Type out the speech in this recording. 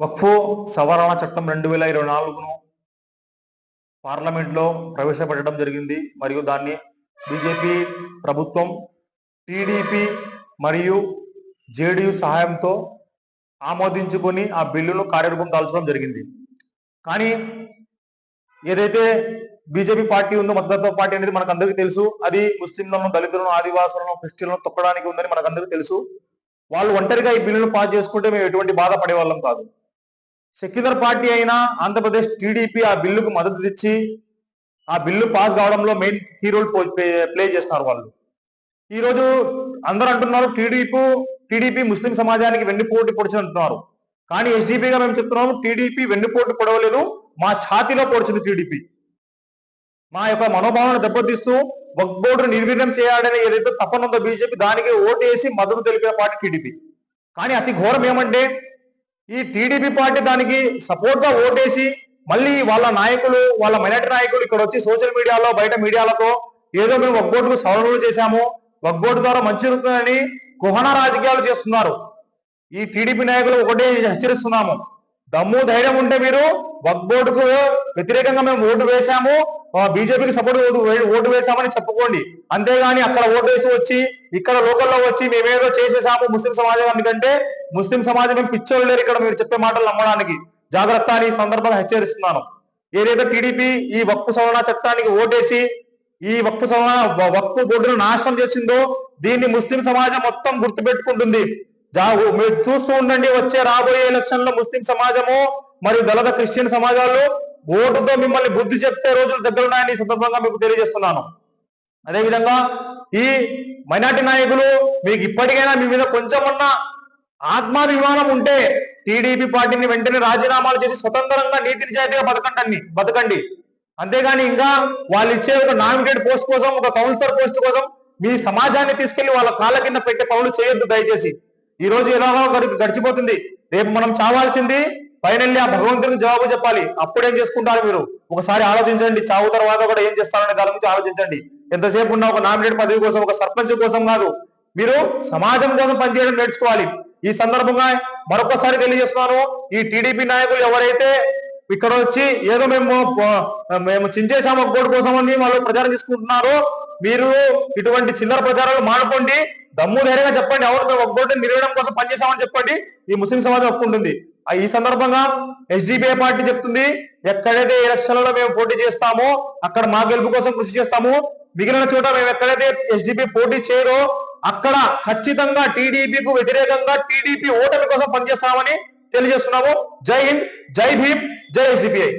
వక్ఫ్ సవరణ చట్టం 2024ను పార్లమెంట్లో ప్రవేశపెట్టడం జరిగింది. మరియు దాన్ని బీజేపీ ప్రభుత్వం టీడీపీ మరియు జేడీయూ సహాయంతో ఆమోదించుకొని ఆ బిల్లును కార్యరూపం దాల్చడం జరిగింది. కానీ ఏదైతే బీజేపీ పార్టీ ఉందో, మద్దతు పార్టీ అనేది మనకందరికీ తెలుసు. అది ముస్లింలను, దళితులను, ఆదివాసులను, క్రిస్టియన్లను తొక్కడానికి ఉందని మనకందరికీ తెలుసు. వాళ్ళు ఒంటరిగా ఈ బిల్లును పాస్ చేసుకుంటే మేము ఎటువంటి బాధపడే వాళ్ళం కాదు. సెక్యులర్ పార్టీ అయినా ఆంధ్రప్రదేశ్ టీడీపీ ఆ బిల్లుకు మద్దతు ఇచ్చి ఆ బిల్లు పాస్ కావడంలో మెయిన్ కీ రోల్ ప్లే చేస్తారు వాళ్ళు. ఈరోజు అందరూ అంటున్నారు టీడీపీ ముస్లిం సమాజానికి వెన్నుపోటు పొడిచి అంటున్నారు. కానీ ఎస్డిపిగా మేము చెప్తున్నాము, టీడీపీ వెన్నుపోటు పొడవలేదు, మా ఛాతీలో పొడిచింది టీడీపీ. మా యొక్క మనోభావాలను దెబ్బతీస్తూ వక్ఫ్ బోర్డును నిర్వీర్యం చేయాలని ఏదైతే తపన ఉందో బీజేపీ, దానికి ఓటేసి మద్దతు తెలిపిన పార్టీ టీడీపీ. కానీ అతి ఘోరం ఏమంటే, ఈ టీడీపీ పార్టీ దానికి సపోర్ట్ గా ఓటేసి మళ్ళీ వాళ్ళ నాయకులు, వాళ్ళ మైనార్టీ నాయకులు ఇక్కడ వచ్చి సోషల్ మీడియాలో, బయట మీడియాలతో ఏదో మేము వక్ఫ్ బోర్డుకు సవరణలు చేశాము, వక్ఫ్ బోర్డు ద్వారా మంచి జరుగుతుందని కుహన రాజకీయాలు చేస్తున్నారు. ఈ టీడీపీ నాయకులు ఒకటే హెచ్చరిస్తున్నాము, దమ్ము ధైర్యం ఉంటే మీరు వక్ఫ్ బోర్డుకు వ్యతిరేకంగా మేము ఓటు వేశాము, బీజేపీకి సపోర్ట్ ఓటు వేశామని చెప్పుకోండి. అంతేగాని అక్కడ ఓటు వేసి వచ్చి ఇక్కడ లోకల్లో వచ్చి మేమేదో చేసేసాము ముస్లిం సమాజానికి అంటే, ముస్లిం సమాజం ఏం పిచ్చోళ్ళు లేరు ఇక్కడ మీరు చెప్పే మాటలు నమ్మడానికి. జాగ్రత్త అని సందర్భంగా హెచ్చరిస్తున్నాను. ఏదైతే టీడీపీ ఈ వక్ఫ్ సవరణ చట్టానికి ఓటేసి ఈ వక్ఫ్ బోర్డును నాశనం చేసిందో, దీన్ని ముస్లిం సమాజం మొత్తం గుర్తుపెట్టుకుంటుంది. మీరు చూస్తూ ఉండండి, వచ్చే రాబోయే ఎలక్షన్ లో ముస్లిం సమాజము మరియు దళిత క్రిస్టియన్ సమాజాలు ఓటుతో మిమ్మల్ని బుద్ధి చెప్తే రోజులు దగ్గరున్నాయని ఈ సందర్భంగా మీకు తెలియజేస్తున్నాను. అదేవిధంగా ఈ మైనార్టీ నాయకులు, మీకు ఇప్పటికైనా మీ మీద కొంచెమన్నా ఆత్మాభిమానం ఉంటే టీడీపీ పార్టీని వెంటనే రాజీనామాలు చేసి స్వతంత్రంగా నీతి నిజాయితీగా బతకండి. అంతేగాని ఇంకా వాళ్ళు ఇచ్చే ఒక నామినేటెడ్ పోస్ట్ కోసం, ఒక కౌన్సిలర్ పోస్ట్ కోసం మీ సమాజాన్ని తీసుకెళ్లి వాళ్ళ కాళ్ళ కింద పెట్టే పనులు చేయొద్దు దయచేసి. ఈ రోజు ఎలాగో గడిచిపోతుంది, రేపు మనం చావాల్సింది, ఫైనల్లీ ఆ భగవంతునికి జవాబు చెప్పాలి. అప్పుడేం చేసుకుంటారు మీరు? ఒకసారి ఆలోచించండి. చావు తర్వాత కూడా ఏం చేస్తారనే దాని గురించి ఆలోచించండి. ఎంతసేపు ఉన్న ఒక నామినేట్ పదవి కోసం, ఒక సర్పంచ్ కోసం కాదు, మీరు సమాజం కోసం పనిచేయడం నేర్చుకోవాలి. ఈ సందర్భంగా మరొకసారి తెలియజేస్తున్నాను, ఈ టీడీపీ నాయకులు ఎవరైతే ఇక్కడ వచ్చి ఏదో మేము చించేసాము ఒక బోర్డు కోసం అని వాళ్ళు ప్రచారం తీసుకుంటున్నారో, మీరు ఇటువంటి చిల్లర ప్రచారాలు మానుకోండి. దమ్ము ధైర్యంగా చెప్పండి, అవును మేము ఒక బోర్డుని నిర్వహణ కోసం పనిచేసామని చెప్పండి. ఈ ముస్లిం సమాజం ఒప్పుకుంటుంది. ఈ సందర్భంగా ఎస్డిపిఐ పార్టీ చెప్తుంది, ఎక్కడైతే ఎలక్షన్లలో మేము పోటీ చేస్తామో అక్కడ మా గెలుపు కోసం కృషి చేస్తాము. మిగిలిన చోట మేము ఎక్కడైతే ఎస్డిపి పోటీ చేయరో అక్కడ ఖచ్చితంగా టీడీపీకు వ్యతిరేకంగా టీడీపీ ఓటమి కోసం పనిచేస్తామని తెలియజేస్తున్నాము. జై హింద్, జై భీమ్, జై ఎస్డిపిఐ.